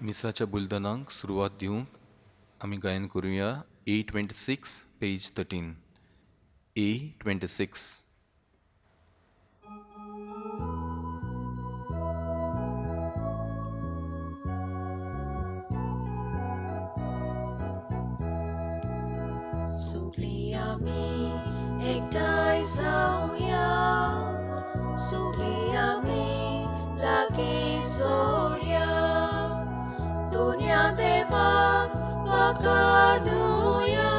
मिसाच्या बुलदनांक सुरवात दिवंक आमी गायन करुया A26 page 13 A26. Sugli ami ektai sauya, sugli ami lagi sorya, dunia devak bakanuya,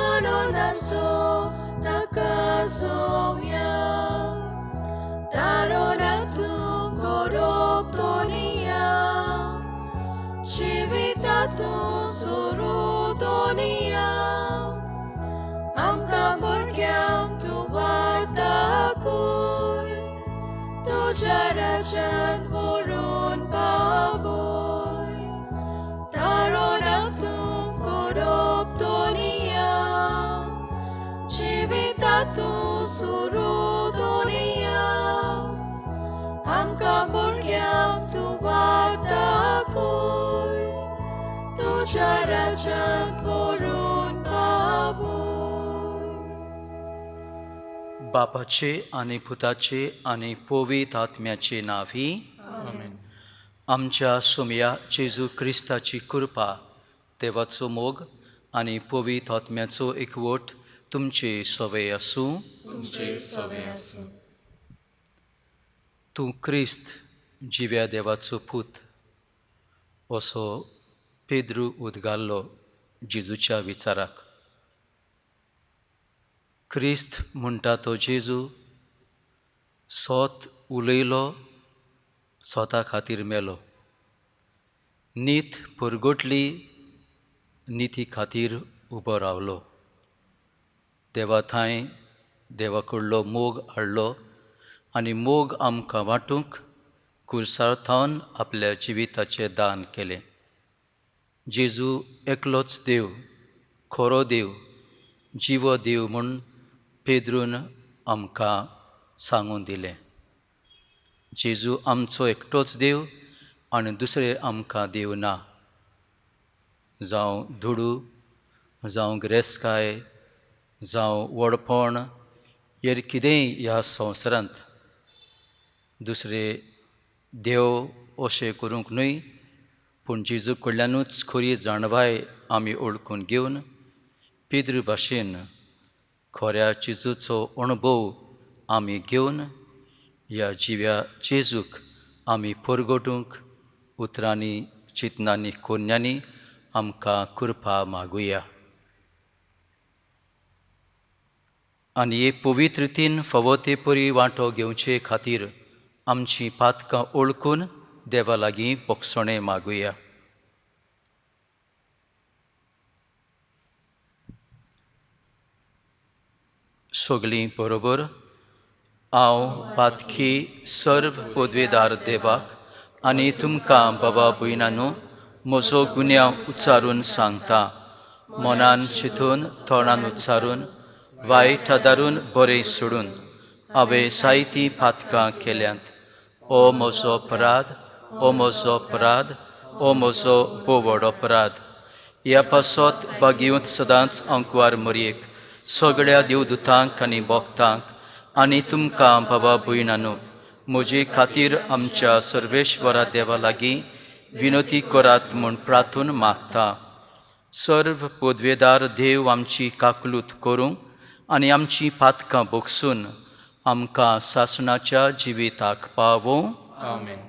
anonanto takasoya, taronatu korop dunia, civitatu suru dunia. Amka bergyam tu batakoy, tu jarachan vorun pavoy, taron tu korop dunia, civitatu suru dunia. Amka bergyam tu batakoy, tu jarachan vorun pavoy. बापाचे आणि पुताचे आणि पवित्र आत्म्याचे नावी आमेन. आमच्या सोम्या जेजू क्रिस्ताची कृपा देवाचो मोग आणि पवित्र आत्म्याचो एकवट तुमचे सवय आसूं. तूं क्रिस्त जिव्या देवाचो पूत असो पेद्रू उद्गारलो जेजूच्या विचाराक. क्रिस्त म्हणटा तो जेजू सोत उलयलो, स्वता खातीर मेलो, नीत परगटली, निती खातीर उबो रावलो, देवा थंय देवा कडलो मोग हाडलो आनी मोग आमकां वांटूंक कुरसाळथावन आपल्या जिविताचें दान केलें. जेजू एकलोच देव, खरो देव, जिवो देव म्हूण पेद्रून आमकां सांगून दिलें. जेजू आमचो एकटोच देव आनी दुसरें आमकां देव ना. जावं धुडू, जावं गिरेस्तकाय, जावं व्हडपण, हेर कितेंय ह्या संवसारांत दुसरें देव अशें करूंक न्हय, पूण जेजू कडल्यानूच खरी जाणवाय आमी ओळखून घेवन पेद्रू भाशेन खऱ्या जेजूचो अणभव आमी घेवन ह्या जिव्या जेजूक आमी परगटूंक उतरांनी, चिंतनांनी, कोन्यांनी आमकां कृपा मागुया. आनी हे पवित्र रितीन फावो ते परी वांटो घेवचे खातीर आमचीं पातकां ओळखून देवा लागीं बोगसणें मागुया. सगलीं बरोबर. हांव पातकी सर्व पदवेदार देवाक आनी तुमकां बाबा भयणांनो म्हजो गुन्यांव उच्चारून सांगता. मनान चिंतून, तोंडान उच्चारून, वायट आदारून बरें सोडून हांवें जायतीं पातकां केल्यांत. हो म्हजो अपराध, हो म्हजो अपराध, हो म्हजो बोवड अपराध. ह्या पासत बागेंत सदांच अंकवार मरयेक सगळ्या देवदूतांक आनी भक्तांक आनी तुमकां बाबा भयणांनो म्हजे खातीर आमच्या सर्वेश्वरा देवा लागीं विनोती करात म्हूण प्रार्थून मागता. सर्व पदवेदार देव आमची काकलूत करूं आनी आमचीं पातकां बोगसून आमकां सासणाच्या जिविताक पावों. आमेन.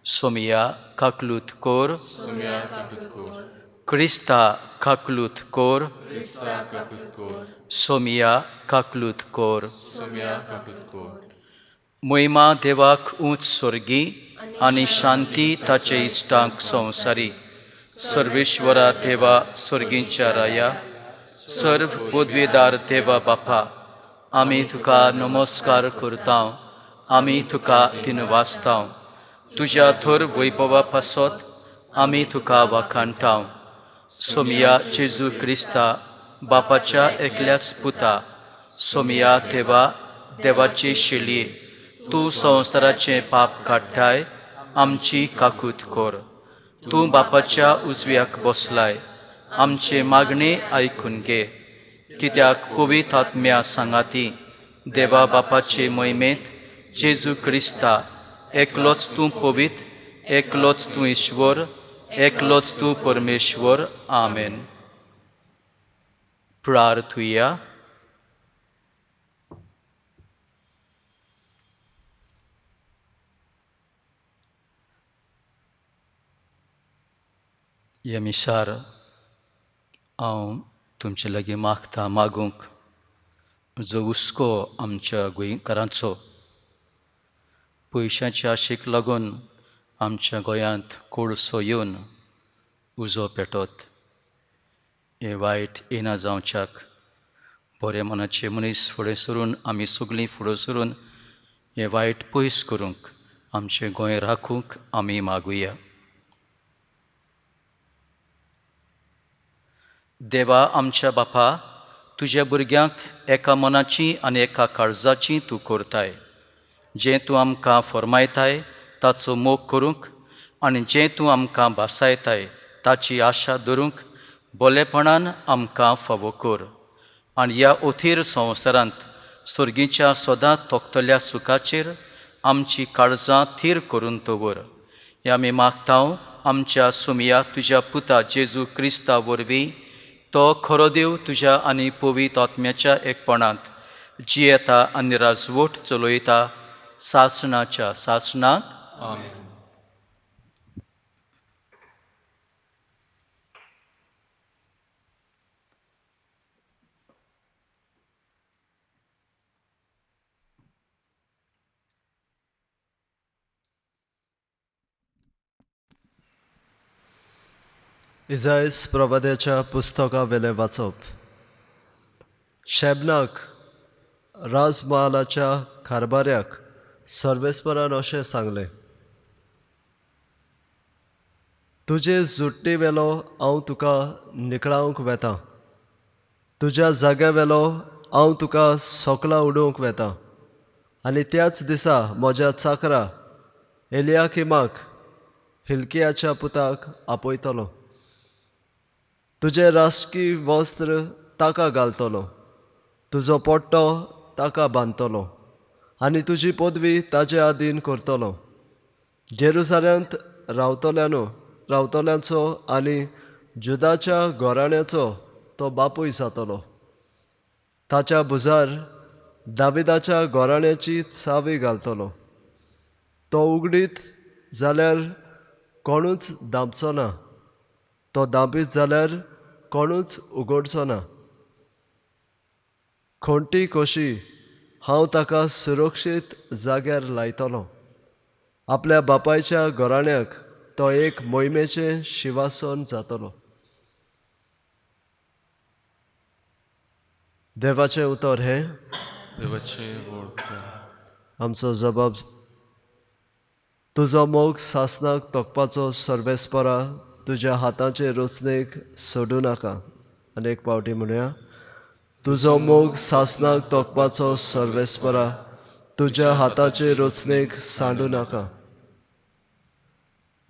सोमया काकलूत कोर, सोम्या काकूत कोर, क्रिस्ता काकलूत कोर, क्रिस्ता काकूत कोर, सोमया काकलूत कोर. सोम्या काकूत कोर. महिमा देवाक उंच स्वर्गी आनी शांती ताचे इश्टांक संवसारी. सर्वेश्वरा देवा स्वर्गींच्या राया, सर्व पदवेदार देवा बापा, आमी तुका नमस्कार करता, आमी तुका दिनवासता. तुज्या थोर वैभवा पासत आमी तुका वाखाणटा. सोमया जेजू क्रिस्ता बापाच्या एकल्याच पुता, सोमया देवा, देवाचे शेळये, तूं संवसाराचें पाप काडटाय, आमची काकूत कोर. तूं बापाच्या उजव्याक बसलाय, आमचे मागणे आयकून घे. कित्याक पवित्र आत्म्या सांगाती देवा बापाचे मोहिमेंत जेजू क्रिस्ता, एकलोच तूं पवित्र, एकलोच तूं ईश्वर, एकलोच तूं परमेश्वर. आमेन. प्रार्थुया. ह्या मिसार हांव तुमचे लागीं मागूंक जो हुस्को आमच्या गोंयकारांचो पयशांच्या आशेक लागून आमच्या गोंयांत कोळसो येवन उजो पेटोत. हे वायट येना जावच्याक बरे मनाचे मनीस फुडें सरून आमी सगळीं फुडें सरून हे वायट पयस करूंक आमचें गोंय राखूंक आमी मागुया. देवा आमच्या बापा, तुज्या भुरग्यांक एका मनाची आनी एका काळजाची तूं करताय. जें तूं आमकां फरमायताय ताचो मोग करूंक आनी जें तूं आमकां भासायताय ताची आशा धरूंक बोलेपणान आमकां फावो कर. आनी ह्या ओथीर संवसारांत सर्गीच्या सदांच तोखतल्या सुखाचेर आमची काळजां थीर करून दवर. हे आमी मागतांव आमच्या सुमया तुज्या पुता जेजू क्रिस्ता वरवीं. तो खरो देव तुज्या आनी पवित्र आत्म्याच्या एकपणांत जियेता आनी राजवट चलयता सासणाच्या सासणाक. आमेन. इजायस प्रवाद्याच्या पुस्तका वेले वाचप. शेबनाक राजमहालाच्या कारभाऱ्याक सर्वेस्परान अशें सांगलें, तुजे जुट्टी वेलो हांव तुका निकळावंक वेतां, तुज्या जाग्या वेलो हांव तुका सोकला उडोवंक वेतां. आनी त्याच दिसा म्हज्या चाकरा एलियाकिमाक हिल्कियाच्या पुताक आपयतलो. तुजे राजकी वस्त्र ताका घालतलो, तुजो पोट्टो ताका बांदतलो आनी तुजी पदवी ताचे आदीन करतलो. जेरुसालेंत रावतल्यांचो आनी जुदाच्या घोराण्याचो तो बापूय जातलो. ताच्या भुजार दाविदाच्या घोराण्याची चावी घालतलो. तो उगडीत जाल्यार कोणूच दामचो ना, तो दाबीत जाल्यार कोणूच उगडचो ना. खोंटी कोशी हांव ताका सुरक्षीत जाग्यार लायतलो. आपल्या बापायच्या घोराण्याक तो एक मोहिमेचें शिवासन जातलो. देवाचें उतर हें, देवाचे वोट आमचो जबाब. तुजो मोग सासणाक तोखपाचो सर्वेस्परा तुज्या हाताचे रचनेक सोडूं नाका. आनी एक पावटी म्हणुया, तुजो मोग सासणाक तोखपाचो सर्वेस्परा तुज्या हाताचे रचनेक सांडूं नाका.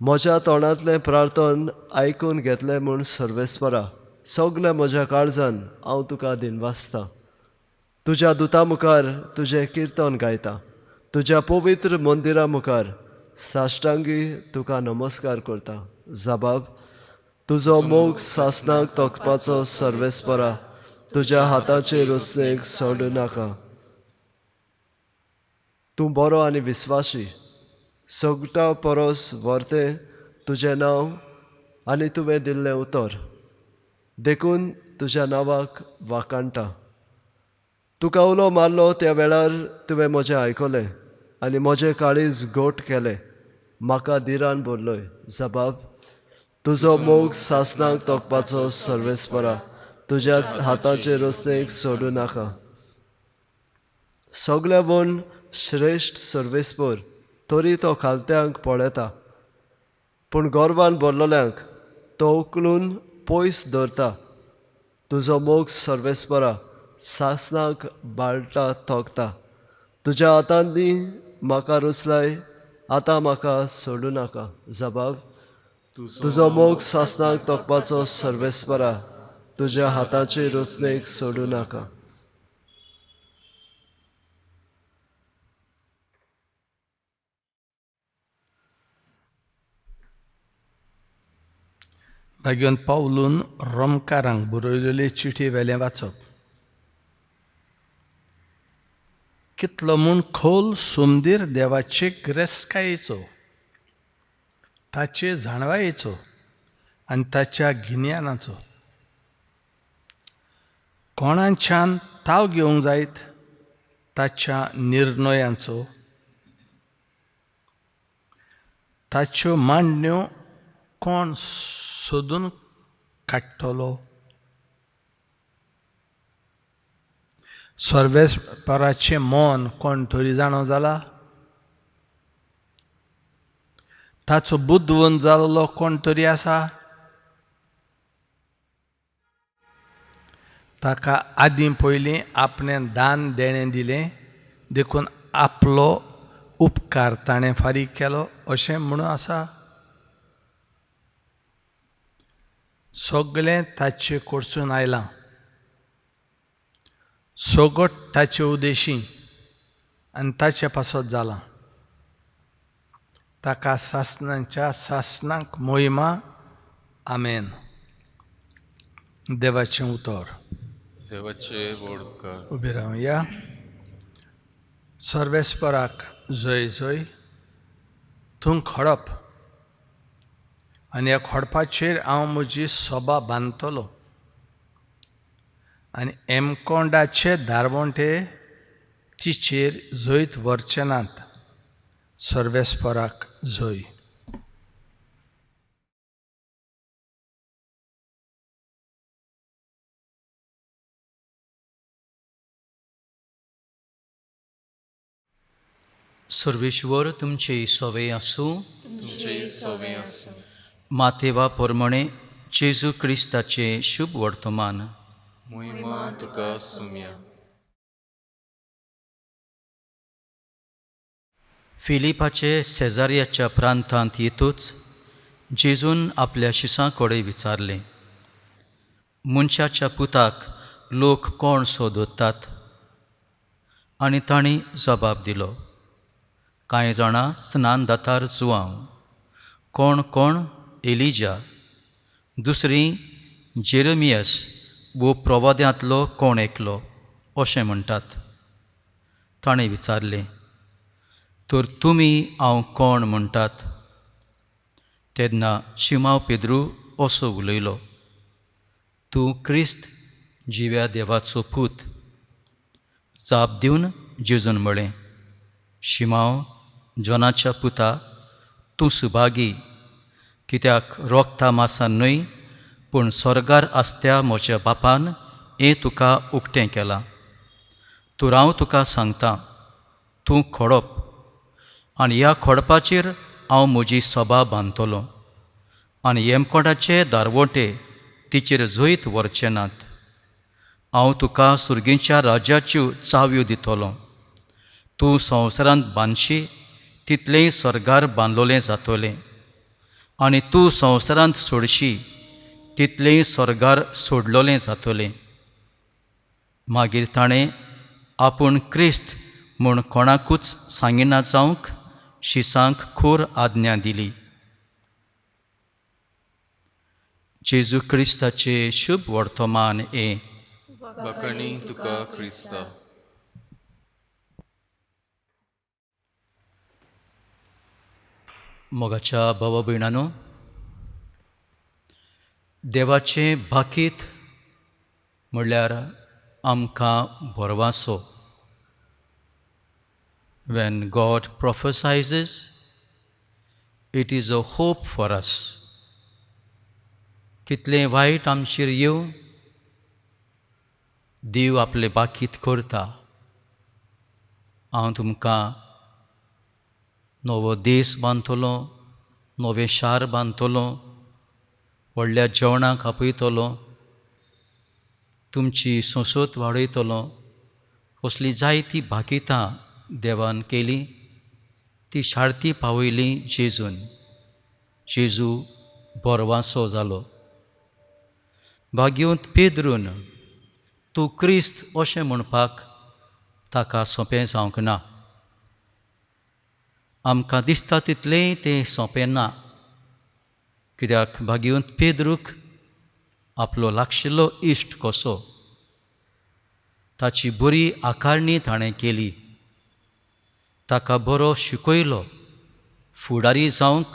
म्हज्या तोंडांतलें प्रार्थन आयकून घेतलें म्हूण सर्वेस्परा सगल्या म्हज्या काळजान हांव तुका दिनवासतां. तुज्या दुता मुखार तुजें किर्तन गायता. तुज्या पवित्र मंदिरा मुखार साश्टांगी तुका नमस्कार करता. जबाब. तुजो मोग सासणाक तोखपाचो सर्वेस्परा तुज्या हाताचे रचनेक सोडूं नाका. तूं बरो आनी विस्वाशी, सगटा परस व्हरतें तुजें नांव आनी तुवें दिल्लें उतर देखून तुज्या नांवाक वाखाणटा. तुका उलो मारलो त्या वेळार तुवें म्हजें आयकलें आनी म्हजें काळीज गोट केलें. म्हाका दिरान भरलोय. जबाब. तुजो मोग सासणाक तोखपाचो सर्वेस्परा तुज्या हाताचे रचनेक सोडूं नाका. सगल्या वन श्रेश्ठ सर्वेस्पर तरी तो खालत्यांक पळयता, पूण गोरवान भरलोल्यांक तो उखलून पयस दवरता. तुजो मोग सर्वेस्परा सासणाक बाळटा तोखता. तुज्या हातांनी म्हाका रुचलाय, आतां म्हाका सोडूं नाका. जबाब. तुजो मोग सासणाक तोकपाचो सर्वेस्परा तुज्या हाताची रचणेक सोडूं नाका. भाग्यवन पावलून रोमकारांक बरयलेली चिठी वेलें वाचप. कितलो म्हूण खोल सुंदीर देवाचे गिरेस्तकायेचो, ताचे जाणवायेचो आनी ताच्या गिन्यानाचो. कोणाच्यान ताव घेवंक जायत ताच्या निर्णयांचो, ताच्यो मांडण्यो कोण सोदून काडटलो. सर्वेस्पराचें मोन कोण तरी जाणो जाला. ताचो बुद्धवंत जाल्लो कोण तरी आसा. ताका आदीं पयलीं आपणें दान देणें दिलें देखून आपलो उपकार ताणें फारीक केलो अशें म्हणून आसा. सगळें ताचे कडसून आयलां. सोगोट ताचे उदेशी आनी ताचे पासत जालां. ताका सासणांच्या सासणांक मोहिमा. आमेन. देवाचें उतर. देवाचे वडकार. उबे रावया. सर्वेस्पराक जय जय. तूं खडप आनी ह्या खडपाचेर हांव म्हजी सोबा बांदतलो आनी एमकोंडाचे धारवंटे तिचेर जैत व्हरचे नात. सर्वेस्पराक जय. सर्वेश्वर तुमचे सोवे आसूं. तुमचे सोवे आसूं. मातेवा पोरमणे जेजू क्रिस्ताचे शुभ वर्तमान. मोहिमा तुका सुम्या. फिलिपाचे सेजारियाच्या प्रांतांत येतूच जेजून आपल्या शिसां कडेन विचारलें, मनशाच्या पुताक लोक कोण सोदतात? आनी तांणी जबाब दिलो, कांय जाणां स्नानदातार जुआंव, कोण कोण एलिजा, दुसरीं जेरेमियास वो प्रवाद्यांतलो कोण एकलो अशें म्हणटात. ताणें विचारलें, तर तुमी हांव कोण म्हणटात? तेन्ना शिमाव पेद्रू असो उलयलो, तूं क्रिस्त जिव्या देवाचो पूत. जाप दिवन जेजून म्हळें, शिमाव जोनाच्या पुता, तूं सुभागी, कित्याक रोगता मासान न्हय पूण स्वर्गार आसत्या म्हज्या बापान हें तुका उक्तें केलां. तर हांव तुका सांगतां, तूं खडप आनी ह्या खडपाचेर हांव म्हजी सोबा बांदतलों आनी हेमकोंडाचे दारवोटे तिचेर जैत व्हरचे नात. हांव तुका सुर्गेच्या राज्याच्यो चाव्यो दितलों. तूं संवसारांत बांदशी तितलें स्वर्गार बांदलोलें जातलें आनी तूं संवसारांत सोडशी तितलें स्वर्गार सोडलोलें जातलें. मागीर ताणें आपूण क्रिस्त म्हूण कोणाकूच सांगिना जावंक शिसांक खोर आज्ञा दिली. जेजू क्रिस्ताचे शुभ वर्तमान हे. बकणी तुका क्रिस्ता. मोगाच्या भावा भयणांनो, देवाचें भाकीत म्हणल्यार आमकां बरवासो. When God prophesies, it is a hope for us. कितलें वायट आमचेर येवं, देव आपलें भाकीत करता. हांव तुमकां नवो देस बांदतलो, नवें शार बांदतलो, व्हडल्या जेवणाक आपयतलो, तुमची संसत वाडयतलो. असलीं जायतीं भाकितां देवान केलीं, ती शार्ती पावयली जेजून. जेजू बोरवांसो जालो. भाग्यवंत पेद्रून तूं क्रिस्त अशें म्हणपाक ताका सोंपें जावंक ना. आमकां दिसता तितलेंय तें सोंपें ना, कित्याक भाग्यवंत पेद्रूक आपलो लागशिल्लो इश्ट कसो ताची बरी आकारणी ताणें केली. ताका बरो शिकयलो फुडारी जावंक,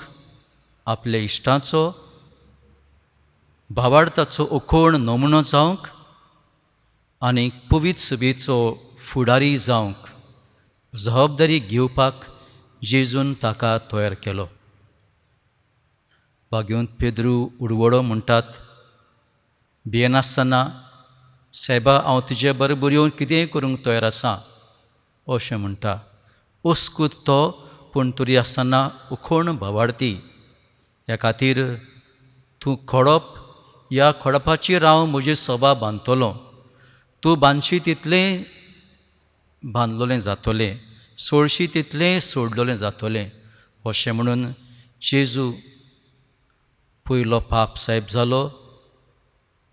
आपल्या इश्टांचो भावार्थाचो ओखोण नमुनो जावंक आनी पवित्र सभेचो फुडारी जावंक जबाबदारी घेवपाक जेजून ताका तयार केलो. भाग्यवंत पेद्रू उडवडो म्हणटात, भियेनासतना सायबा हांव तुजे बरोबर येवन कितेंय करूंक तयार आसां अशें म्हणटा. ओस्कूत तो पूण तरी आसतना उखोण भावार्थी. ह्या खातीर तूं खोडप, ह्या खोडपाचेर हांव म्हजी सभा बांदतलों. तूं बांदशी तितलें बांदलोलें जातोलें, सोडशी तितलें सोडलोलें जातोलें अशें म्हणून जेजू पयलो पाप साहेब जालो.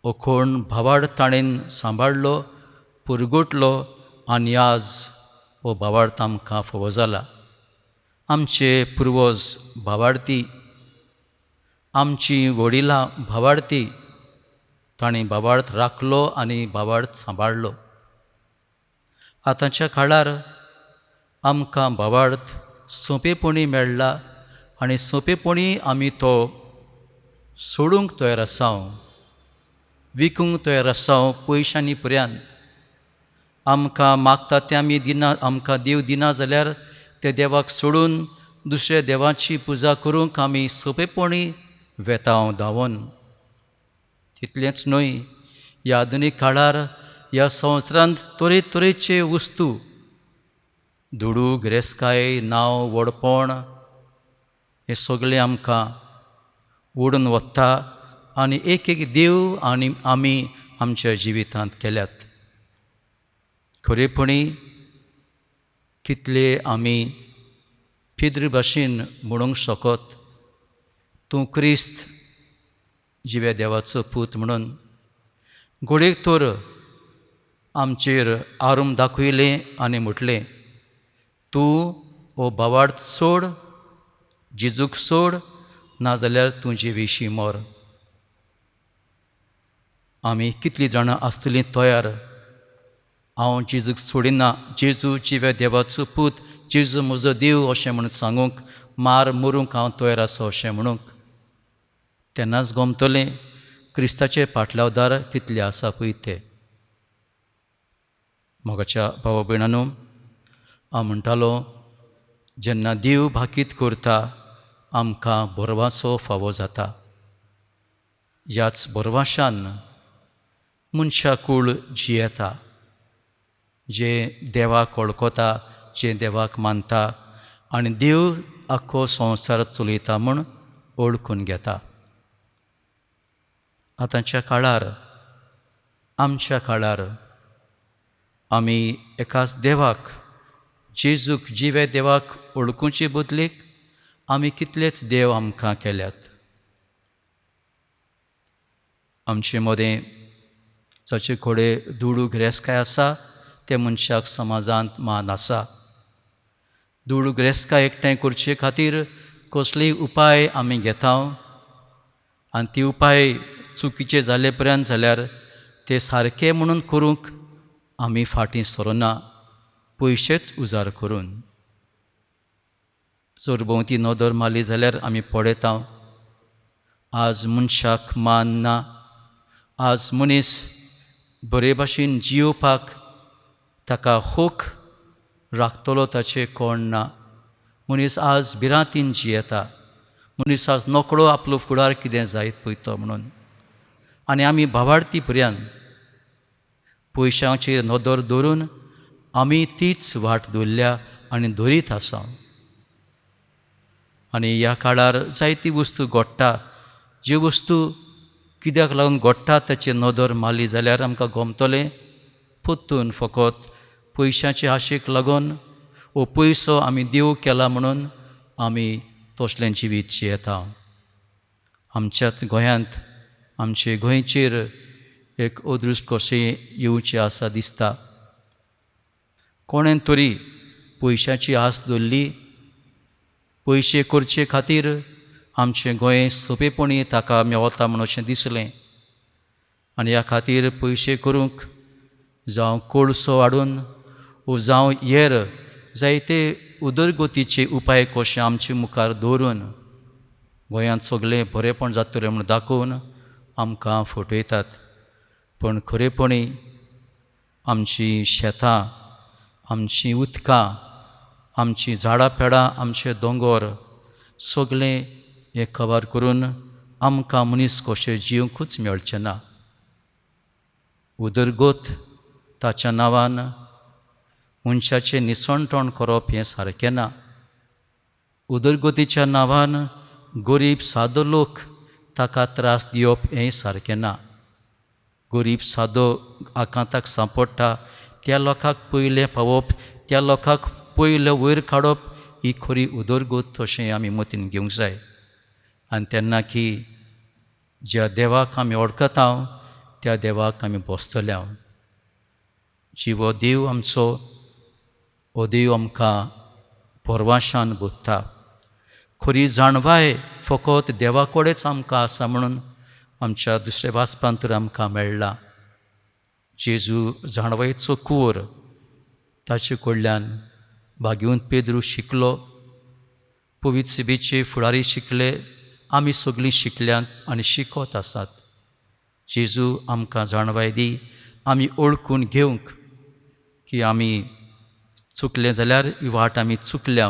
ओखोण भावार्थ ताणें सांबाळलो, पुरगुटलो आनी आज हो भावार्थ आमकां फोव जाला. आमचे पुर्वज भावार्थी, आमची वडिलां भावार्थी, ताणें भावार्थ राखलो आनी भावार्थ सांबाळलो. आतांच्या काळार आमकां भावार्थ सोंपेपणी मेळ्ळा आनी सोंपेपणी आमी तो सोडूंक तयार आसांव, विकूंक तयार आसांव पयशांनी पर्यंत. आमकां मागता तें आमी दिना, आमकां देव दिना जाल्यार ते देवाक सोडून दुसऱ्या देवाची पुजा करूंक आमी सोंपेपणी वेतांव धांवोन. तितलेंच न्हय, ह्या आधुनीक काळार ह्या संवसारांत तरेतरेचे वस्तू, दुडू, गिरेस्तकाय, नांव, व्हडपण, हें सगळें आमकां ओडून वता आनी एक एक देव आनी आमी आमच्या जिवितांत केल्यात. खरेपणी कितले आमी पिद्र भाशेन म्हणूंक शकत, तूं क्रिस्त जिवे देवाचो पूत म्हणून. घोडेक तर आमचेर आरूम दाखयलें आनी म्हटलें, तूं हो भावार्थ सोड, जेजूक सोड, नाजाल्यार तूं जिवेशी मोर. आमी कितलीं जाणां आसतलीं तयार, हांव जेजूक सोडिना, जेजू जिवे देवाचो पूत, जेजू म्हजो देव अशें म्हणून सांगूंक, मार मरूंक हांव तयार आसा अशें म्हणूंक. तेन्नाच गोमतलें क्रिस्ताचे फाटलावदार कितले आसा पळय ते. मोगाच्या भावा भयणांनो, हांव म्हणटालो, जेन्ना देव भाकीत करता आमकां बोरवांचो फावो जाता. ह्याच बोरवाशान मनशाकूळ जियेता, जे देवाक वळखता, जे देवाक मानता आनी देव आख्खो संवसार चलयता म्हूण ओळखून घेता. आतांच्या काळार, आमच्या काळार आमी एकाच देवाक, जेजूक, जिवे देवाक ओळखूचे बदलेक आमी कितलेच देव आमकां केल्यात. आमचे मदें जाचे कडेन दुडू गिरेस्तकाय आसा ते मनशाक समाजांत मान आसा. दुडू गिरेस्तकाय एकठांय करचे खातीर कसलेय उपाय आमी घेता आनी ती उपाय चुकीचे जाले पर्यंत जाल्यार ते सारके म्हणून करूंक आमी फाटीं सरोना, पयशेच उजार करून. जर भोंवती नदर मारली जाल्यार आमी पळयता, आज मनशाक मान ना. आज मनीस बरे भाशेन जियोवपाक ताका होक राखतलो ताचें कोण ना. मनीस आज भिरांतीन जियेता. मनीस आज नोकळो आपलो फुडार कितें जायत पळयतो म्हणून. आनी आमी भावार्थी पर्यंत पयशांचेर नदर दवरून आमी तीच वाट धरल्या आनी धरीत आसा. आनी ह्या काळार जायती वस्तू घडटा, ज्यो वस्तू कित्याक लागून घडटा ताचेर नदर मारली जाल्यार आमकां गमतलें, पोत्तून फकत पयशांचे आशेक लागून हो पयसो आमी देव केला म्हणून आमी तसलें जिवीत जियेता. आमच्याच गोंयांत आमचे गोंयचेर एक अदृश्ट कशें येवचें आसा दिसता. कोणें तरी पयशांची आस धरली, पयशे करचे खातीर आमचें गोंय सोंपेपणी ताका मेवता म्हूण अशें दिसलें. आनी ह्या खातीर पयशे करूंक जावं कोळसो हाडून वो जावं हेर जायते उदरगतीचे उपाय कशे आमचे मुखार दवरून गोंयांत सगळें बरेंपण जातलें म्हूण दाखोवन आमकां फटयतात. पण खरेपणी आमचीं शेतां, आमचीं उदकां, आमचीं झाडां पेडां, आमचे दोंगर सगळें हें खबर करून आमकां मनीस कशें जिवंकूच मेळचें ना. उदरगत ताच्या नांवान मनशाचें निसणटण करप हें सारकें ना. उदरगतीच्या नांवान गरीब सादो लोक ताका त्रास दिवप हें सारकें ना. गरीब सादो आकांताक सांपडटा त्या लोकांक पयलें पावप, त्या लोकांक पयलें वयर काडप ही खरी उदरगत अशें आमी मतीन घेवंक जाय. आनी तेन्ना की ज्या देवाक आमी वळखता त्या देवाक आमी बसतले. जिवो देव आमचो हो देव आमकां परवाशान बोधता. खरी जाणवाय फकत देवा कडेच आमकां आसा म्हणून आमच्या दुसऱ्या वाचपांत तर आमकां मेळ्ळा. जेजू जाणवायेचो कूर ताचे कडल्यान भाग्यवंत पेद्रू शिकलो, पवित्र सभेचे फुडारी शिकले, आमी सगळीं शिकल्यांत आनी शिकत आसात. जेजू आमकां जाणवाय दी, आमी ओळखून घेवंक की आमी चुकलें जाल्यार ही वाट आमी चुकल्या.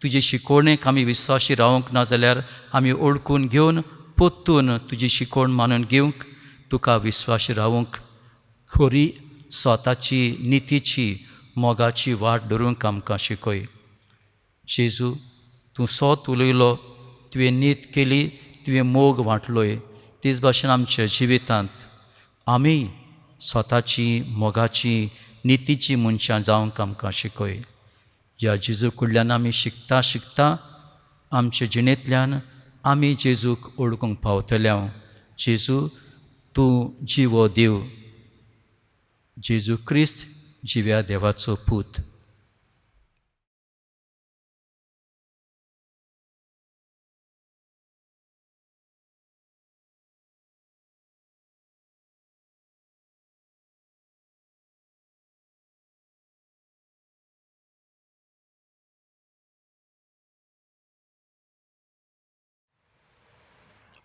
तुजे शिकवणेक आमी विस्वासी रावंक ना जाल्यार आमी ओळखून घेवन पोत्तून तुजी शिकवण मानून घेवंक, तुका विस्वासी रावंक, खरी स्वताची नितीची मोगाची वाट धरूंक आमकां शिकय. जेजू तूं सोत उलयलो, तुवें नीत केली, तुवें मोग वांटलोय, तेच भाशेन आमच्या जिवितांत आमी स्वताची मोगाची नितीची मनशां जावंक आमकां शिकय. ह्या जेजू कडल्यान आमी शिकता शिकता आमचे जिणेंतल्यान आमी जेजूक ओळखूंक पावतले. जेजू तूं जिवो देव, जेजू क्रिस्त जिव्या देवाचो पूत.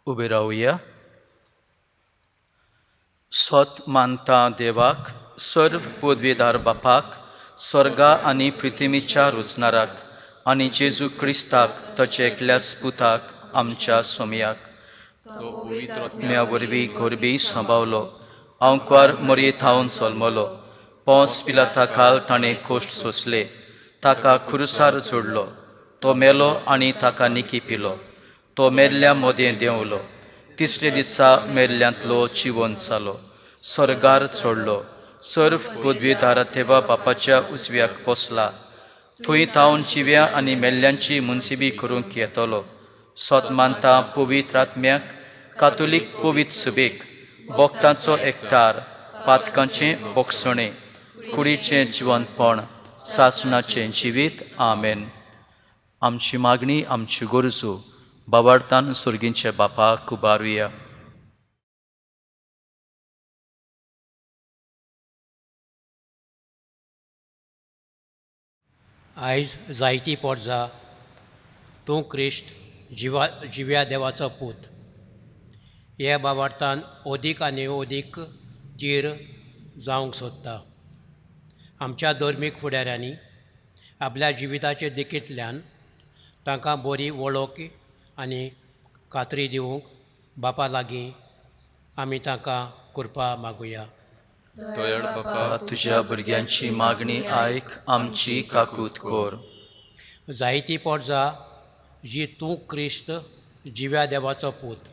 उबे रावया. स्वत मानता देवाक, सर्व पदवीदार बापाक, स्वर्गा आनी पृथ्वीच्या रुचणाराक आनी जेजू क्रिस्ताक ताचे एकल्याच पुताक आमच्या सोमयाक म्या वरवीं गोरबी सांबावलो, आंकवार मरयेत हांवन जल्मलो, पोंस पिलाता काल ताणें कोश्ट सोंसले, ताका खुरसार जोडलो, तो मेलो आनी ताका निकी पिलो, तो मेल्ल्या मोदें देंवलो, तिसरे दिसा मेल्ल्यांतलो जिवंत जालो, स्वर्गार चडलो, सर्व पदवीदार देवा बापाच्या उजव्याक बसला, थंय तावन जिव्या आनी मेल्ल्यांची मुनसिबी करूंक येतलो. स्वत मानता पवित्र आत्म्याक, कातोलीक पवित्र सभेक, भक्तांचो एकठार, पातकांचें बोगसणें, कुडीचें जिवंतपण, सासणाचें जिवीत. आमेन. आमची मागणी, आमची गरजो बावार्थान सुर्गींच्या बापाक उबारुया. आयज जायतीं पोरजां तूं क्रिस्त जिव्या देवाचो पूत ह्या बाबार्थान ओदीक आनी ओदीक तीर जावंक सोदता. आमच्या धर्मीक फुडाऱ्यांनी आपल्या जिविताचे देखींतल्यान तांकां बरी वळख आनी खात्री दिवंक बापा लागीं आमी तांकां कृपा मागुया. दयाळ बापा, तुज्या भुरग्यांची मागणी आयक, आमची काकूत कोर. जायतीं पोरजां जी तूं क्रिस्त जिव्या देवाचो पूत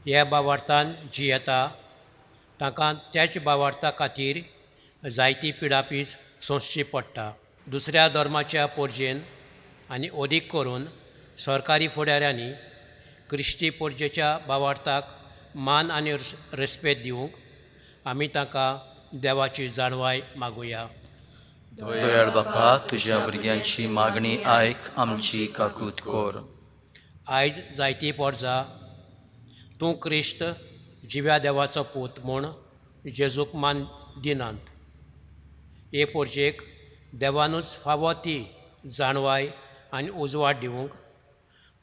ह्या बावार्थान जियेता, तांकां त्याच बावार्था खातीर जायती पिडापीच सोंसची पडटा. दुसऱ्या धर्माच्या पोरजेन आनी ओदीक करून सरकारी फुडाऱ्यांनी क्रिस्टी पोरजेच्या भावार्थाक मान आनी रेस्पेद दिवंक आमी ताका देवाची जाणवाय मागुया. दयाळ बापा, तुज्या भुरग्यांची मागणी आयक, आमची काकूत कोर. आयज जायतीं पोरजां तूं क्रिस्त जिव्या देवाचो पूत म्हूण जेजूक मान दिनांत. हे पोरजेक देवानूच फावो ती जाणवाय आनी उजवाड दिवंक,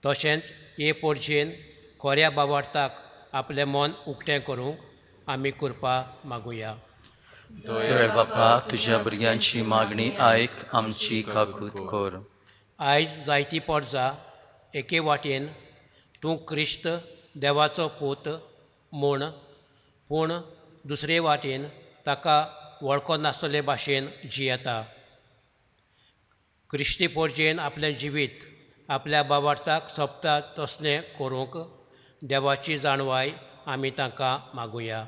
तशेंच हे पोरजेन खोऱ्या भावार्थाक आपलें मन उक्तें करूंक आमी कृपा मागुया. दयाळ बापा, तुज्या भुरग्यांची मागणी आयक, आमची काकूत कोर. आयज जायतीं पोरजां एके वाटेन तूं क्रिस्त देवाचो पूत म्हूण, पूण दुसरे वाटेन ताका वळखो नासले भाशेन जियेता. क्रिस्ती पोरजेन आपलें जिवीत आपल्या भावार्थाक सोंपता तसलें करूंक देवाची जाणवाय आमी तांकां मागुया.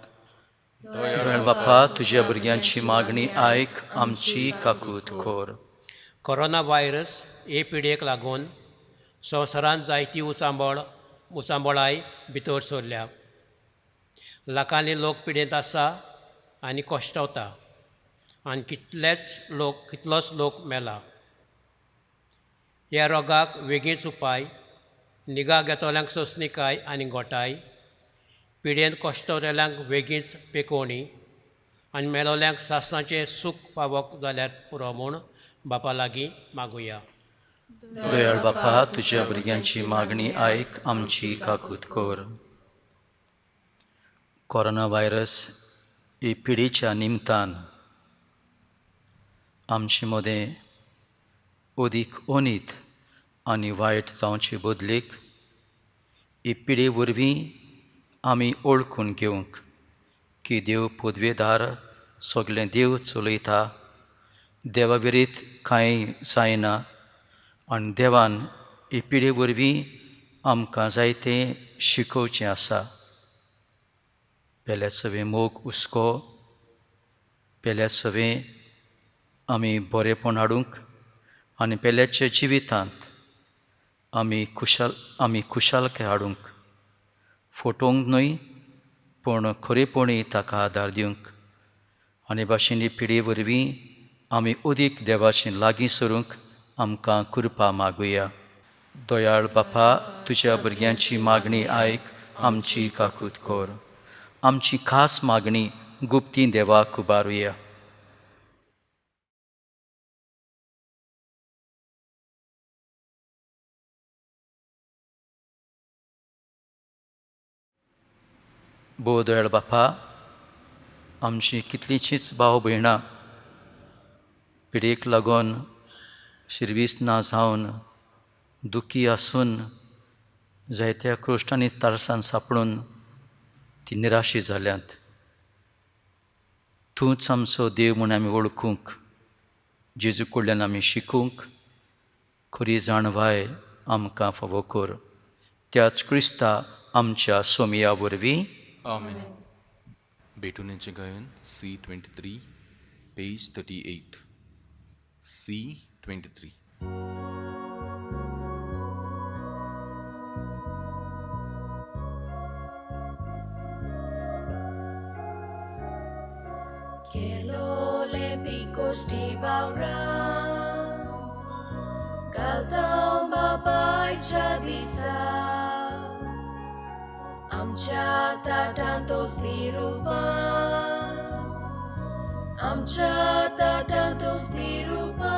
दयाळ बापा, तुज्या भुरग्यांची मागणी आयक, आमची काकूत कोर. कोरोना व्हायरस हे पिडेक लागून संवसारांत जायती उचांबळाय भितर सरल्या. लाखांनी लोक पिडेंत आसा आनी कोश्टवता आनी कितलोच लोक मेला. ह्या रोगाक वेगळीच उपाय, निगा घेतल्यांक सोंसणीकाय आनी गोठाय, पिडेंत कोश्टवलेल्यांक वेगळीच पेकोवणी आनी मेलोल्यांक सासणाचें सूख फावोक जाल्यार पुरो म्हूण बापा लागीं मागुया. दयाळ बापा, तुज्या भुरग्यांची मागणी आयक, आमची काकूत कोर. कोरोना व्हायरस ही पिडीच्या निमतान आमचे मदें अदीक अनीत आनी वायट जावचे बदलेक ही पिडे वरवीं आमी ओळखून घेवंक की देव पदवेदार सगळें देव चलयता, देवा विरीत कांय जायना आनी देवान ही पिडे वरवीं आमकां जायतें शिकोवचें आसा. पेल्या सवें मोग हुस्को, पेल्या सवें आमी बरेपण हाडूंक आनी पेल्याच्या जिवितांत आमी खुशालकाय हाडूंक, फटोवंक न्हय पूण खरेपणी ताका आदार दिवंक आनी भाशेन ही पिडे वरवीं आमी अदीक देवाची लागीं सरूंक आमकां कृपा मागुया. दयाळ बापा, तुज्या भुरग्यांची मागणी आयक, आमची काकूत कोर. आमची खास मागणी गुप्ती देवाक उबारुया. भोव दयाळ बापा, आमची कितलींशींच भाव भयणां पिडेक लागून शिरवीस ना जावन दुखी आसून जायत्या क्रोश्टांनी तारसांत सांपडून ती निराशी जाल्यांत. तूंच आमचो देव म्हूण आमी वळखूंक, जेजू कडल्यान आमी शिकूंक खरी जाणवाय आमकां फावो कर. त्याच क्रिस्ता आमच्या सोमया वरवीं. आमेन. बेटुनेचें गायन C23, page 38. C23. Kelole picos tivaura Kaltau babaicha disa Amcha tatantos dirupa Amcha tatantos dirupa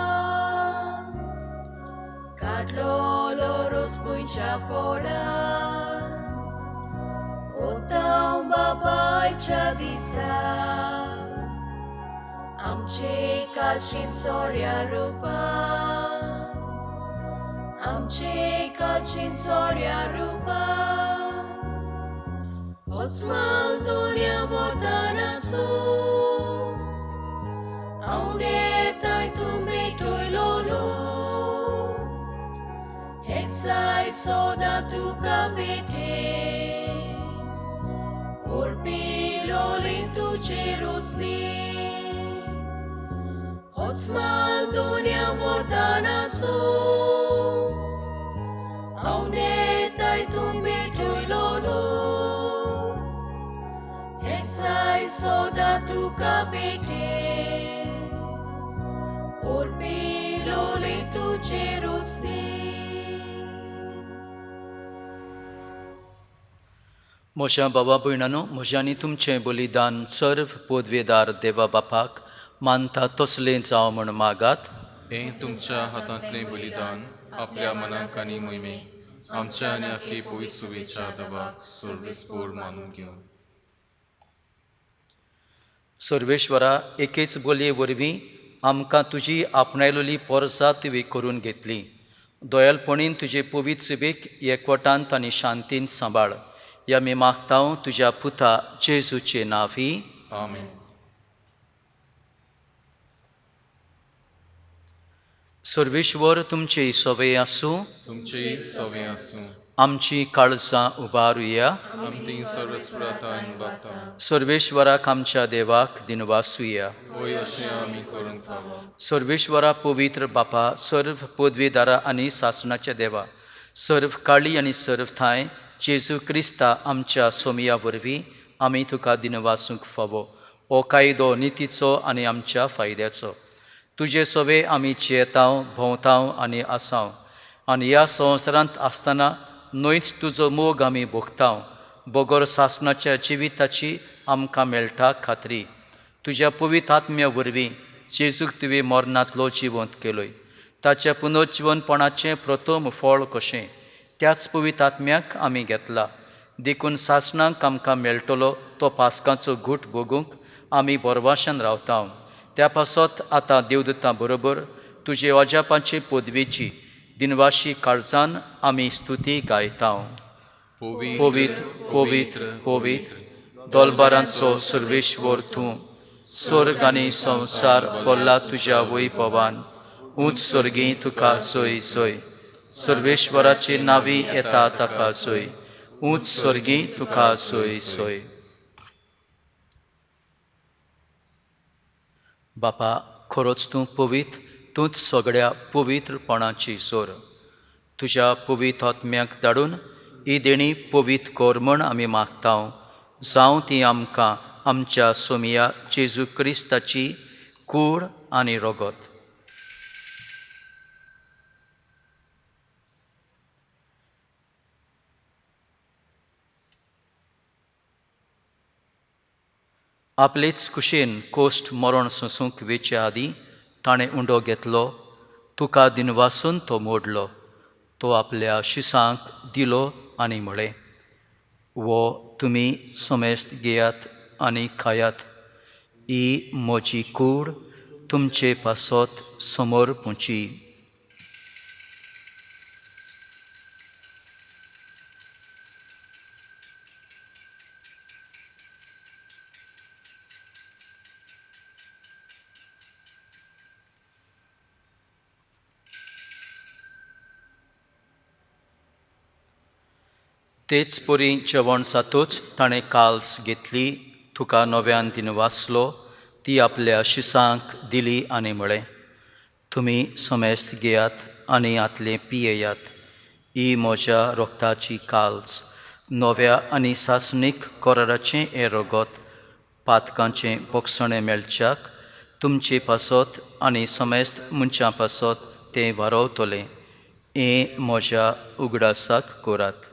Kadlo loros puicha fora Otau babaicha disa Amche kalchin soria rupa Amche kalchin soria rupa Otsmal dunia mordanatsu Aune tai tume toilolo Hexai soda tu kapete Urpi lolintu cherutsni Otsmal dunia mordanatsu Aune tai tume soda tuka भेटे orpilole tuझे रोसनी म्हज्या भावा भयणांनो, म्हजें आनी तुमचें बलिदान सर्व पदवेदार देवा बापाक मानता तसलें जावं म्हण मागात. हें तुमच्या हातांतलें बलिदान आपल्या मनाक आनी मोहिमेक आमच्या आनी आपली पवित्र सुवेच्या दबाक सर्वेस्पोर मानून घेवन सर्वेश्वरा, एकेच बोलये वरवीं आमकां तुजी आपणायलोली पोरसां तुवें करून घेतली. दोयलपणीन तुजे पवित्र सुबेक एकवटांत आनी शांतीन सांबाळ. या मी मागतां तुज्या पुता जेजूचे नांवी. आमेन. सर्वेश्वर तुमचे सवय आसूं, तुमची सवय आसूं, आमची काळजां उबारुया. आमची सर्वस्पुराताय बागता सर्वेश्वराक आमच्या देवाक दिनवासुया. होय अशें आमी करूंक फावो. सर्वेश्वरा पवित्र बापा, सर्व पदवेदारा आनी सासणाच्या देवा, सर्व काळी आनी सर्व थाय जेजू क्रिस्ता आमच्या सोमया वरवीं आमी तुका दिनवासूंक फावो. हो कायदो नितीचो आनी आमच्या फायद्याचो. तुजे सवे आमी चेतांव, भोंवतांव आनी आसांव, आनी ह्या संवसारांत आसतना न्हयच तुजो मोग आमी भोगतांव. बोगोर सासणाच्या जिविताची आमकां मेळटा खात्री. तुज्या पवित्र आत्म्या वरवीं जेजूक तुवें मरणांतलो जिवंत केलोय. ताच्या पुनर्जिवनपणाचें प्रथम फळ कशें त्याच पवित्र आत्म्याक आमी घेतला. देखून सासणांक आमकां मेळटलो तो पास्कांचो घूट भोगूंक आमी बोरवाशान रावता. त्या पासत आतां देवदूतां बरोबर तुजे अजापाचे पदवेची दिनवाशी काळजान आमी स्तुती गायता. पवित्र पवित्र पवित्र दोलबारांचो सर्वेश्वर तूं, स्वर्ग आनी संवसार भरला तुज्या वैभवान. उंच स्वर्गी तुका सोय सोय. सर्वेश्वराची नावी येता ताका सोय. उंच स्वर्गी तुका सोय सोय. बापा, खरोच तूं पवित्र, तूंच सगळ्या पवित्रपणाची जोर. तुज्या पवित्र आत्म्याक धाडून ही देणी पवित्र कर म्हण आमी मागता. जावं ती आमकां आमच्या सोमया जेजू क्रिस्ताची कूड आनी रगत. आपलेच कुशेन कोश्ट मरण सोंसूंक वेचे आदीं ताणें उंडो घेतलो. तुका दिनवासून तो मोडलो. तो आपल्या शिसांक दिलो आनी म्हळें, वो तुमी समेस्त घेयात आनी खायात. ही म्हजी कूड तुमचे पासत समोर पुंची. तेच परी जेवण जातूच ताणें काल्स घेतली. तुका नव्यान दिनवासलो. ती आपल्या शिसांक दिली आनी म्हळें, तुमी समेस्त घेयात आनी आतलें पियेयात. ही म्हज्या रोगताची काल्स, नव्या आनी सासणीक कराराचें हें रगत. पातकांचें बोगसणें मेळच्याक तुमचे पासत आनी समेस्त मनशां पासत तें वारवतलें. हें म्हज्या उगडासाक करात.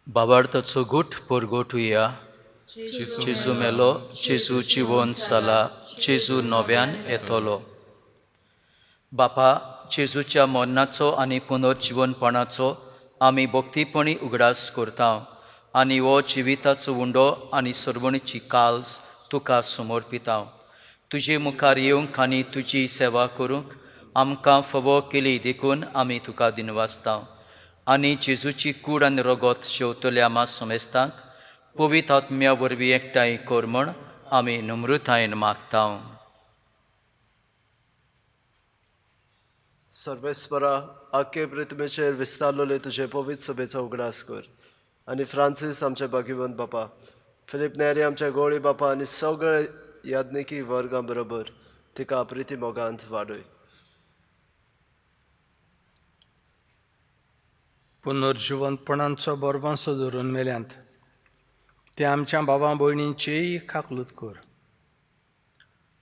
बाबार्थाचो गूट परगोटुया. जेजू मेलो, जेजू जिवंत जाला, जेजू नव्यान येतलो. बापा, जेजूच्या मरणाचो आनी पुनर्जिवनपणाचो आमी भक्तीपणी उगडास करता आनी हो जिविताचो उंडो आनी सर्वणीची काल्स तुका समर्पिता. तुजे मुखार येवंक आनी तुजी सेवा करूंक आमकां फावो केली देखून आमी तुका दिनवासता. आनी जेजूची कूड आनी रगत शेवतल्या आमा समेस्तांक पवित्र आत्म्या वरवीं एकठांय कर म्हण आमी नम्रतायेन मागता. सर्वेस्परा, आख्खे पृथ्वीचेर विस्तारलोले तुजे पवित्र सभेचो उगडास कर. आनी फ्रांसीस आमचे भाग्यवंत बापा, फिलीप नेरी आमचे गोळी बापा आनी सगळे याज्ञिकी वर्गां बरोबर तिका प्रिती मोगांत वाडय. पुनर्जिवंतपणांचो बरबंसो धरून मेल्यांत ते आमच्या भावां भयणींचेय काकलूत कर.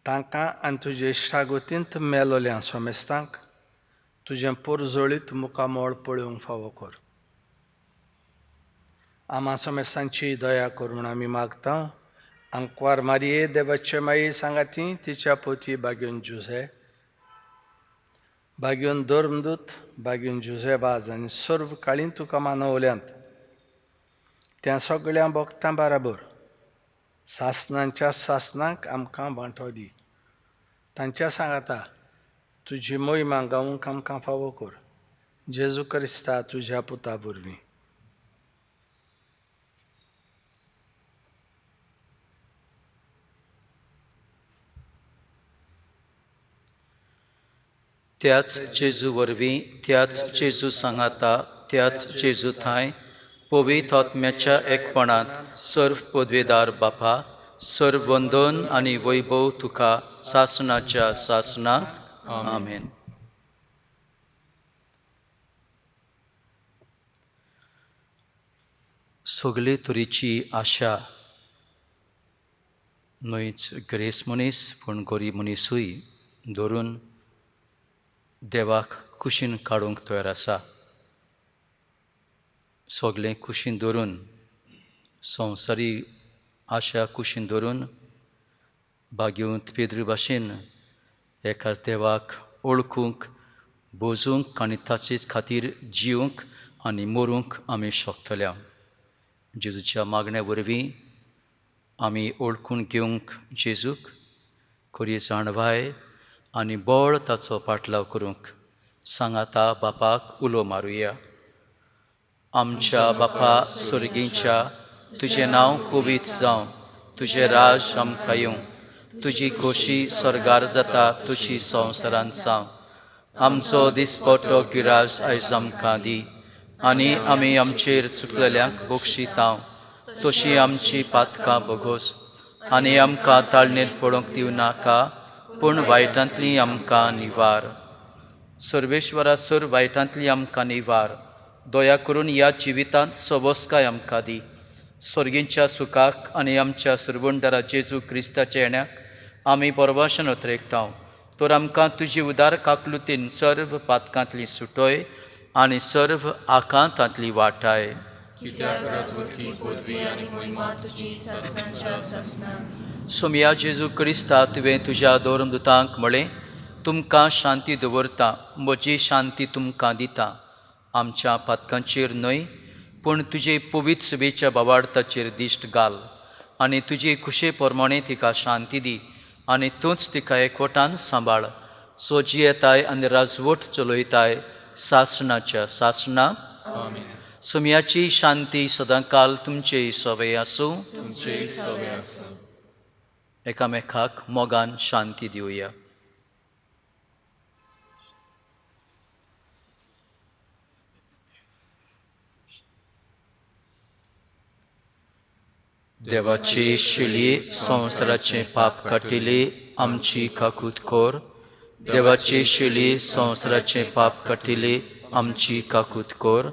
तांकां आनी तुजे इश्टागतींत मेलोल्या सोमेस्तांक तुजें पोरजोळीत मुखामोळ पळोवंक फावो कर. आमा सोमेस्तांची दया कर म्हूण आमी मागता. आंकवार मारये देवाचे माये सांगाती तिच्या पोती बागेवन जुझे, बागेवन धर्मदूत, बागेवन जुझेबाज आनी सर्व काळी तुका मानवल्यांत त्या सगळ्या भक्तां बराबर सासणांच्या सासणांक आमकां वांटो दी. तांच्या सांगाता तुजी मोहिमा गावूंक आमकां फावो कर. जेजू क्रिस्ता तुज्या पुता वरवीं. त्याच जेजू वरवीं, त्याच जेजू सांगाता, त्याच जेजू थंय पवित्र आत्म्याच्या एकपणांत सर्व पदवेदार बापा, सर्व वंदन आनी वैभव तुका सासणाच्या सासणाक. आमेन. सगळे तरेची आशा न्हयच ग्रेस मनीस पूण गरीब मनीसूय धरून देवाक कुशीन काडूंक तयार आसा. सगळें कुशीन धरून, संवसारी आशा कुशीन धरून भाग्यवंत पेद्रू भाशेन एकाच देवाक ओळखूंक, बोजूंक आनी ताचेच खातीर जिवंक आनी मरूंक आमी शकतल्या. जेजूच्या मागण्या वरवीं आमी ओळखून घेवंक जेजूक खरी जाणवाय आनी बळ ताचो पाटलाव करूंक सांगाता बापाक उलो मारुया. आमच्या बापा स्वर्गीच्या, तुजें नांव पवित्र जावं, तुजें राज आमकां येवं, तुजी खोशी स्वर्गार जाता तुजी संवसारांत जावं. आमचो दिसपट्टो गिराज आयज आमकां दी आनी आमी आमचेर चुकलेल्यांक बक्षितांव तशीं आमची पातकां बगोस आनी आमकां ताळणेर पडोवंक दिवं नाका पूण वायटांतली आमकां निवार. सर्वेश्वरा सर वायटांतली आमकां निवार. दया करून ह्या जिवितांत सबोसकाय आमकां दी. स्वर्गीच्या सुखाक आनी आमच्या सुरवंडरा जेजू क्रिस्ताच्या येण्याक आमी परवाशन उतरेकतांव. तर आमकां तुजी उदार काकलुतीन सर्व पातकांतली सुटोय आनी सर्व आकांतांतली वाटाय. कित्याक राजवटी पदवी आनी महिमा तुजी सासणाच्या सासणाक. सोम्या जेजू क्रिस्ता तुवें तुज्या दोरमदुतांक म्हळें, तुमकां शांती दवरता, म्हजी शांती तुमकां दिता. आमच्या पातकांचेर न्हय पूण तुजे पवित्र सभेच्या भावार्थाचेर दिश्ट घाल आनी तुजे खुशे प्रमाणें तिका शांती दी आनी तूंच तिका एकवटान सांबाळ. सोजी येताय आनी राजवट चलयताय सासणाच्या सासणाक. सोम्याची शांती सदांकाल तुमचे सवय आसूं. तुमचे सवय आसूं. एकामेकाक मोगान शांती दिवया. देवाची शिली संवसाराचे पाप काटिली आमची काकूत कोर. देवाची शिली संवसाराचे पाप काटिली आमची काकूत कोर.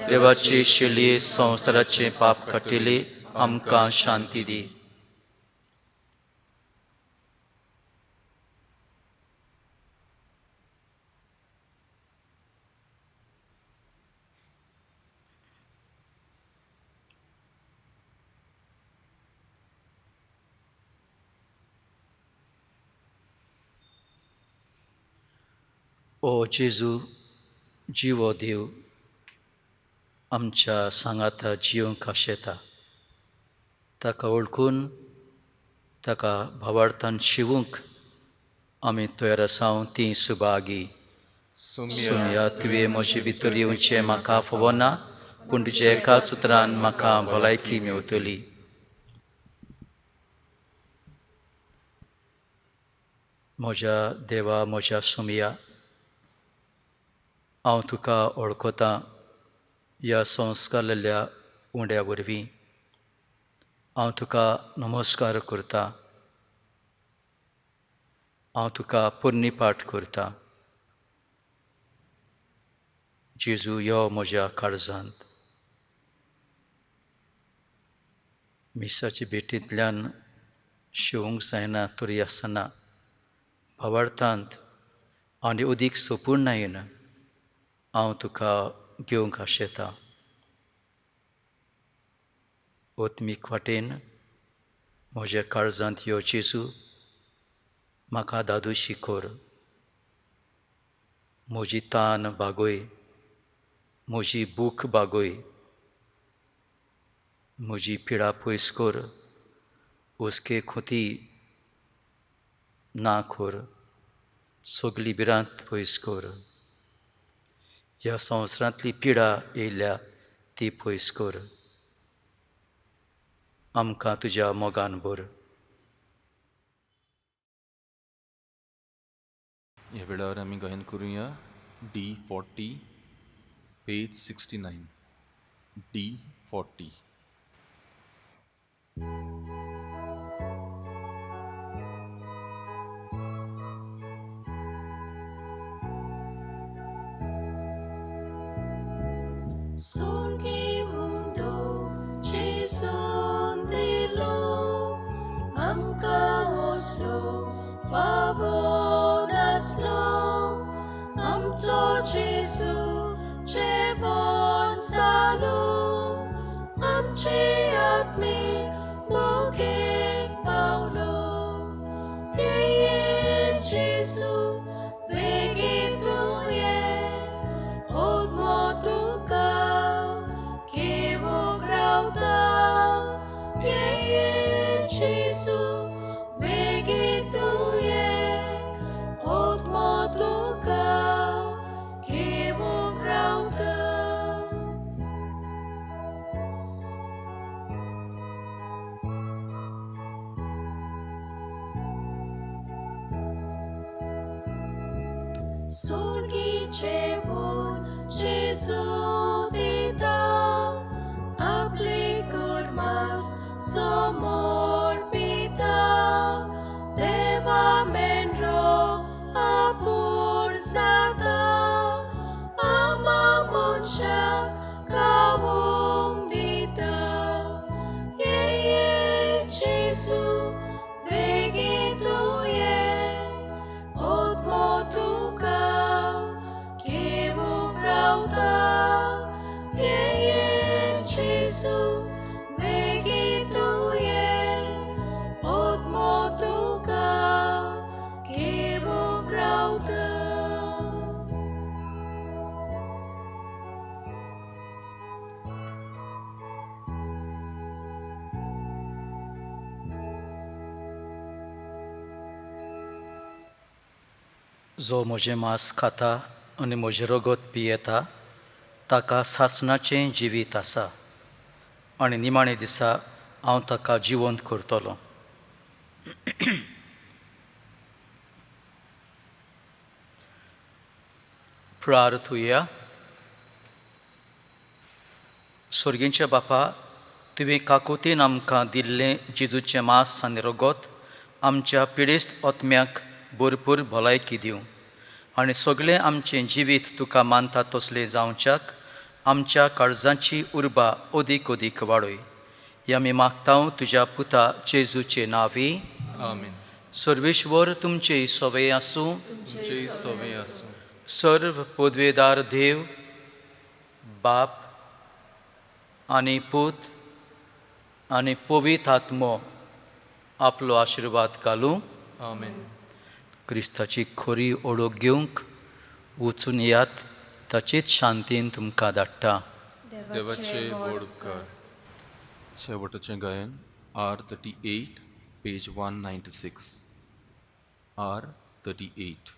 देवाची शिली संवसाराचे पाप काटिली आमकां शांती दी. ओ जेजू, जिवो देव, आमच्या सांगाता जिवंक आशेता. ताका ओळखून ताका भावार्थान शिवूंक आमी तयार आसांव ती सुभागी. सुम्या तुवें म्हजे भितर येवचें म्हाका फावो ना पूण तुज्या एका सुत्रान म्हाका भलायकी मेवतली. म्हज्या देवा, म्हज्या सुम्या, हांव तुका वळखतां ह्या संस्कारलेल्या उंड्या वरवीं हांव तुका नमस्कार करतां, हांव तुका पोरनीपाट करतां. जेजू यो म्हज्या काळजांत. मिसाच्या भेटींतल्यान शिवूंक जायना तरी आसतना भावार्थांत आनी उदीक सोपून येना हांव तुका घेवंक आशेतां. ओत्मीक वाटेन म्हज्या काळजांत यो जेजू, म्हाका दादूशी कर. म्हजी तान भागोय, म्हजी भूख भागोय, म्हजी पिडा पयस कर, हुस्के खुंती ना कर, सगली भिरांत पयस कर. ह्या संवसारांतली पिडा येयल्या ती पयस कर. आमकां तुज्या मोगान भर. ह्या वेळार आमी गायन करुया D40, page 69. D40. Sorgi mundo Jason Dilo Amka Oslo Favor Aslo Amco Jesu Jevon Salo Amche Atmi Bogek Paulo Yeyen Jesu Vegituye Od motuka Kevo grauta Yeyen Jesu Vegituye Od motuka Kevo grauta. Sorgi Jevon Jesu dita Apli kurmas somor pita Deva menro apur zata Ama monshak kawung dita Yeye Jesu vegituye Od motuka Kevo grauta Yeyen Jesu Vegituye Od motuka Kevo grauta. जो म्हजें मांस खाता आनी म्हजें रगत पियेता ताका सासणाचें जिवीत आसा आनी निमाणे दिसा हांव ताका जिवंत करतलों. प्रार्थुया. स्वर्गींच्या बापा, तुवें काकुतीन आमकां दिल्लें जेजूचें मांस आनी रगत आमच्या पिडेस्त आत्म्याक भरपूर भलायकी दिवं आनी सगळें आमचें जिवीत तुका मानता तसलें जावच्याक आमच्या काळजांची उर्बा अदीक अदीक वाडय. ह्या आमी मागतां तुज्या पुता जेजूचे नांवी. आमीन. सर्वेश्वर तुमचे सवय आसूं. तुमचे सवय आसूं. सर्व पदवेदार देव, बाप आनी पूत आनी पवित्र आत्मो आपलो आशिर्वाद घालूं. आमीन. क्रिस्ताची खरी ओळख घेवंक वचून यात, ताचीच शांतीन तुमकां धाडटा. देवाचे व्हड उपकार. शेवटचें गायन R38, पेज 196. R38.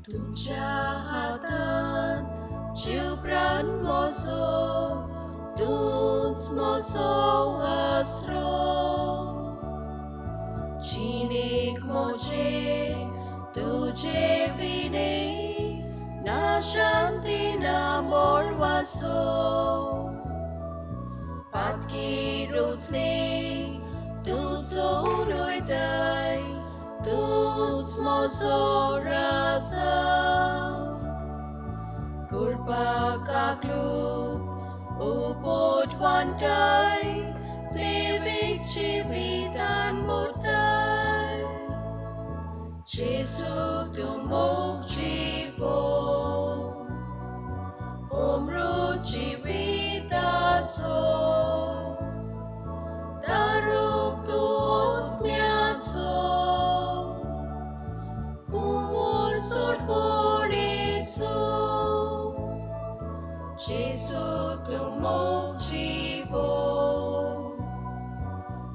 तुमच्या हातान जीव प्राण मोसो तूच म्हजो आसरो जिणेक म्हजे तुजे विणे ना शांती ना बोडवासो पातकी रुचले तुजो उलोयताय तूच म्हजो रासा Kurpa kaklu upodwantai Lewik civitan mutai Jesu tumog jivo Umru civitato Daruk tuot miato Kumur sorborito Jesu tumog jivo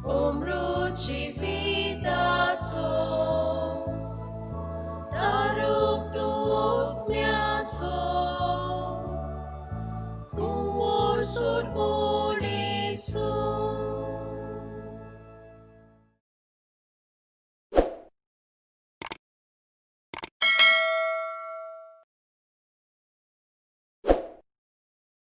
Umru civitato Daruk tuot miato Kumur sorborito